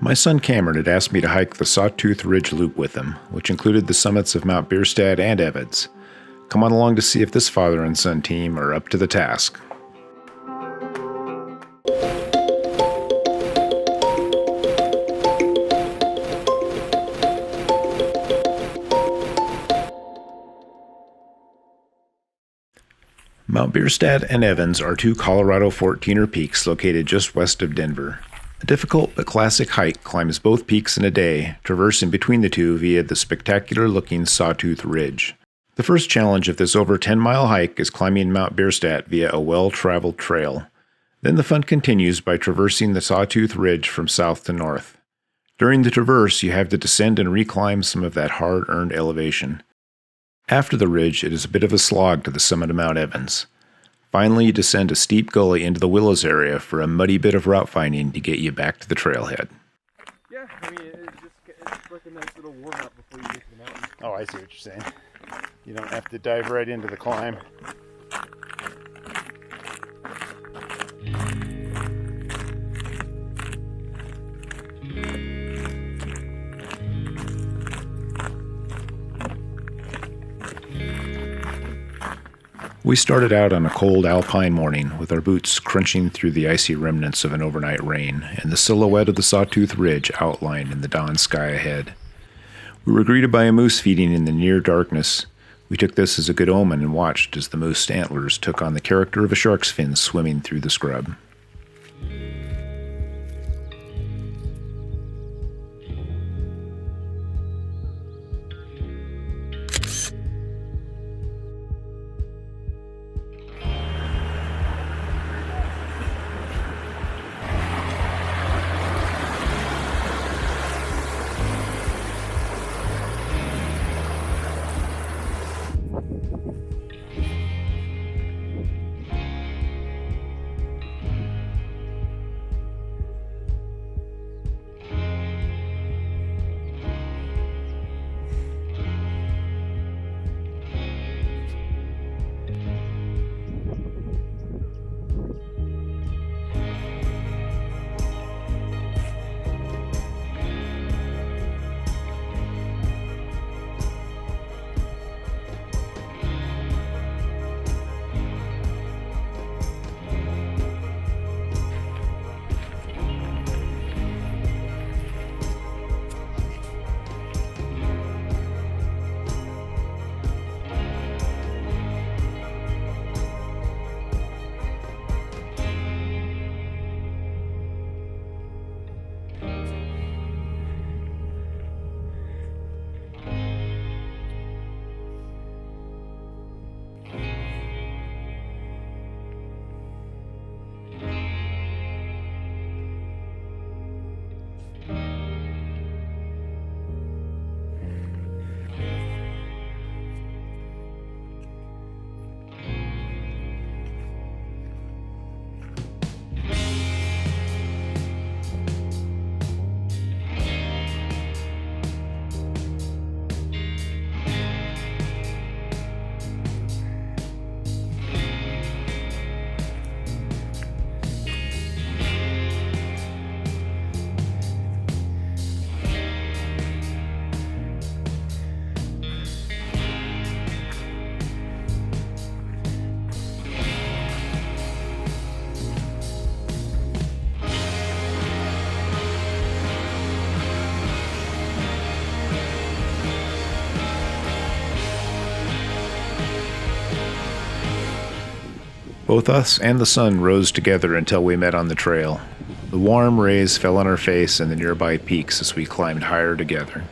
My son Cameron had asked me to hike the Sawtooth Ridge loop with him, which included the summits of Mount Bierstadt and Evans. Come on along to see if this father and son team are up to the task. Mount Bierstadt and Evans are two Colorado 14er peaks located just west of Denver. A difficult but classic hike climbs both peaks in a day, traversing between the two via the spectacular-looking Sawtooth Ridge. The first challenge of this over 10-mile hike is climbing Mount Bierstadt via a well-traveled trail. Then the fun continues by traversing the Sawtooth Ridge from south to north. During the traverse, you have to descend and reclimb some of that hard-earned elevation. After the ridge, it is a bit of a slog to the summit of Mount Evans. Finally, you descend a steep gully into the Willows area for a muddy bit of route finding to get you back to the trailhead. Yeah, I mean, it's like a nice little warm-up before you get to the mountain. Oh, I see what you're saying. You don't have to dive right into the climb. We started out on a cold alpine morning with our boots crunching through the icy remnants of an overnight rain and the silhouette of the Sawtooth Ridge outlined in the dawn sky ahead. We were greeted by a moose feeding in the near darkness. We took this as a good omen and watched as the moose antlers took on the character of a shark's fin swimming through the scrub. Both us and the sun rose together until we met on the trail. The warm rays fell on our face and the nearby peaks as we climbed higher together.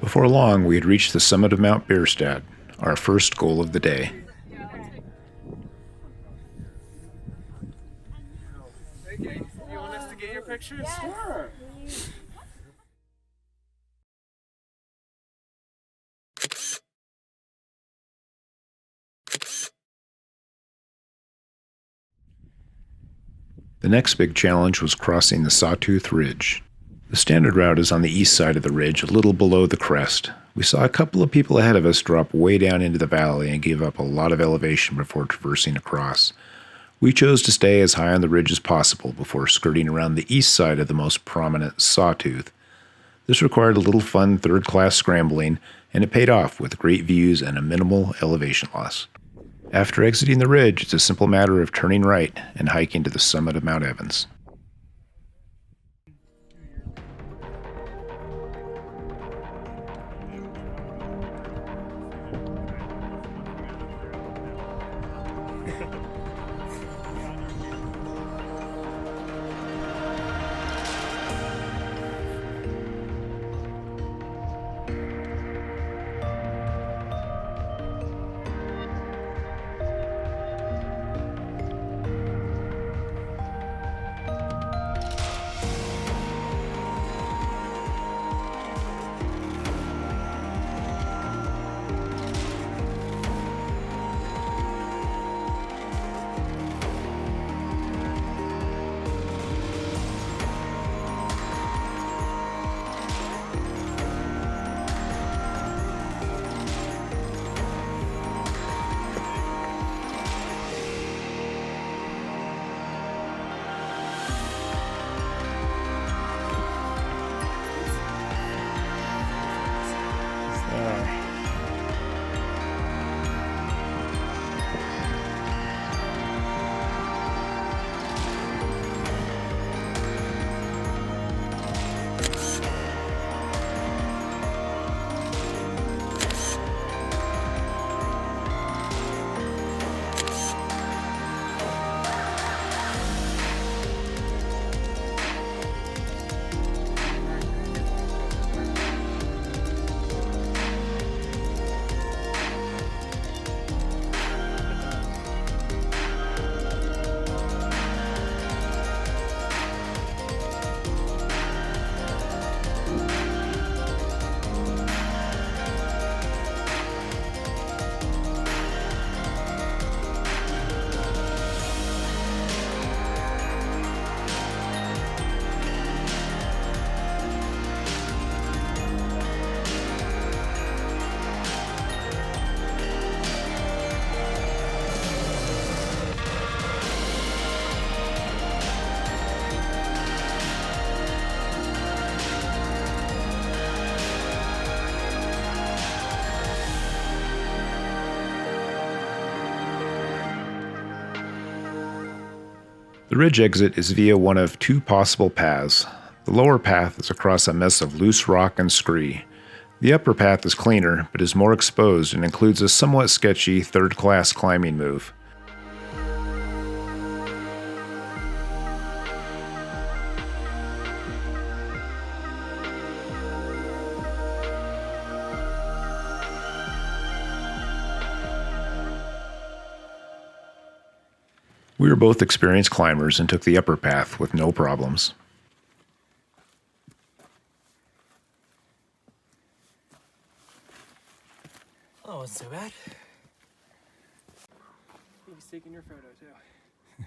Before long, we had reached the summit of Mount Bierstadt, our first goal of the day. Okay, you want us to get your pictures? Sure. The next big challenge was crossing the Sawtooth Ridge. The standard route is on the east side of the ridge, a little below the crest. We saw a couple of people ahead of us drop way down into the valley and give up a lot of elevation before traversing across. We chose to stay as high on the ridge as possible before skirting around the east side of the most prominent Sawtooth. This required a little fun third-class scrambling, and it paid off with great views and a minimal elevation loss. After exiting the ridge, it's a simple matter of turning right and hiking to the summit of Mount Evans. The ridge exit is via one of two possible paths. The lower path is across a mess of loose rock and scree. The upper path is cleaner, but is more exposed and includes a somewhat sketchy third-class climbing move. We were both experienced climbers and took the upper path with no problems. Oh, wasn't so bad. He's taking your photo too. I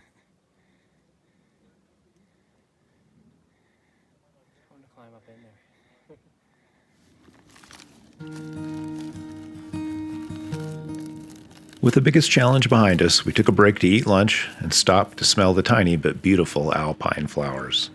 want to climb up in there. With the biggest challenge behind us, we took a break to eat lunch and stopped to smell the tiny but beautiful alpine flowers.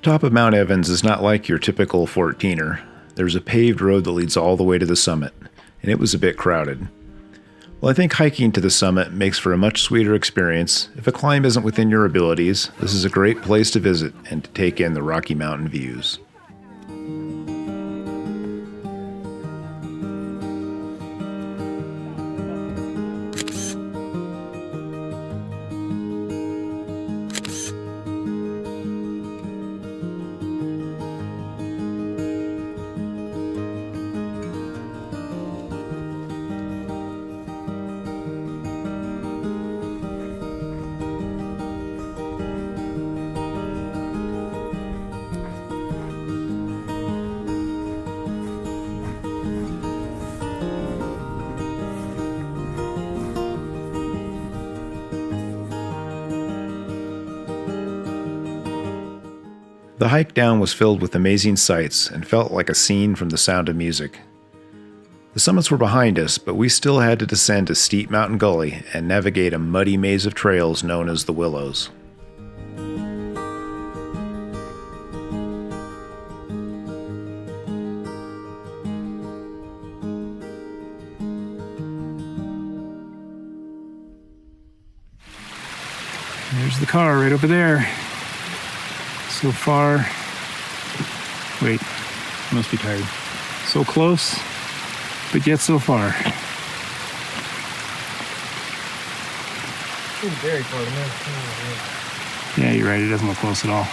Top of Mount Evans is not like your typical 14er. There's a paved road that leads all the way to the summit, and it was a bit crowded. Well, I think hiking to the summit makes for a much sweeter experience. If a climb isn't within your abilities, this is a great place to visit and to take in the Rocky Mountain views. The hike down was filled with amazing sights and felt like a scene from The Sound of Music. The summits were behind us, but we still had to descend a steep mountain gully and navigate a muddy maze of trails known as the Willows. There's the car right over there. So far, wait, must be tired. So close, but yet so far. It's very far, man. Yeah, you're right, it doesn't look close at all.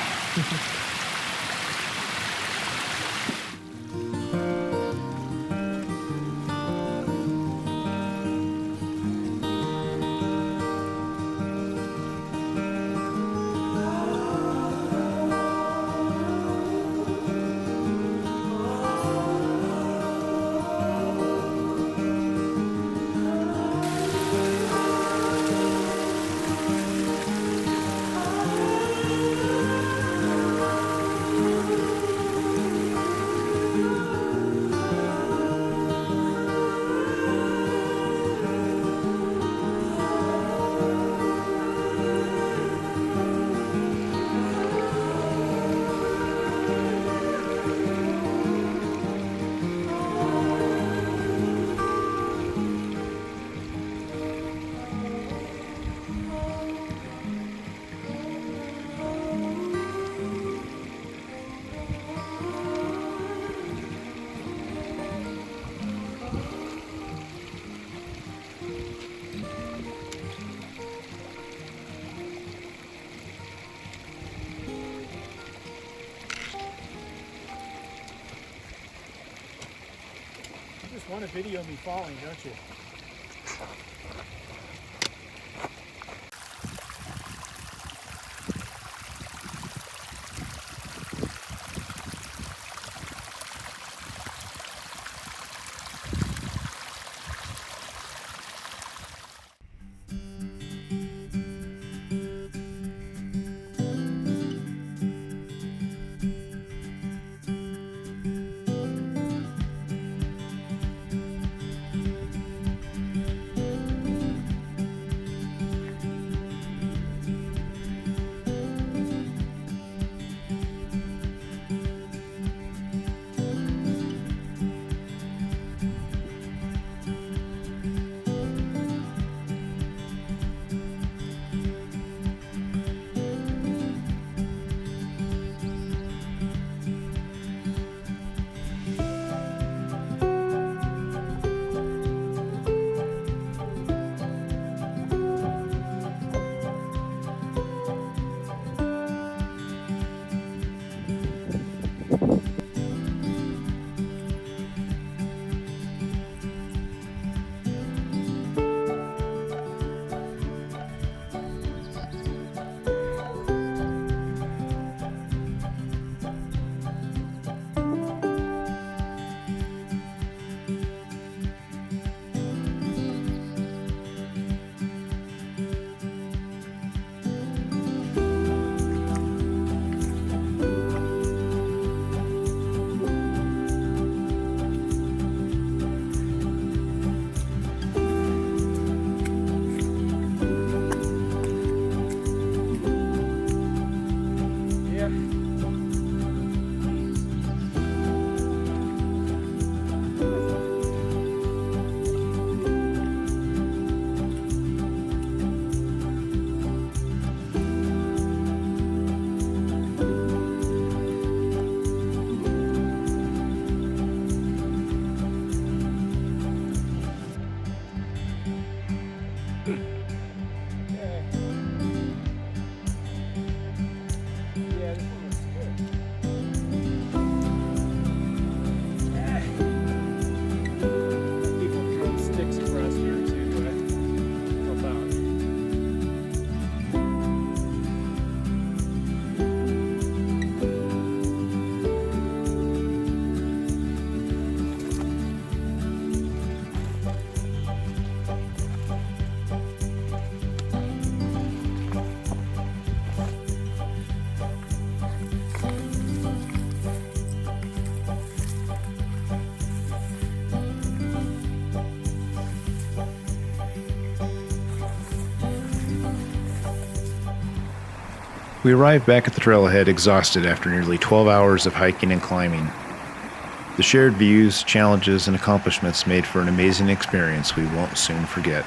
You just want to video me falling, don't you? Yeah, this one looks good. People throw sticks across here to help out. We arrived back at the trailhead exhausted after nearly 12 hours of hiking and climbing. The shared views, challenges, and accomplishments made for an amazing experience we won't soon forget.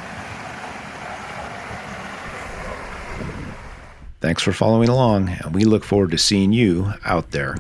Thanks for following along, and we look forward to seeing you out there.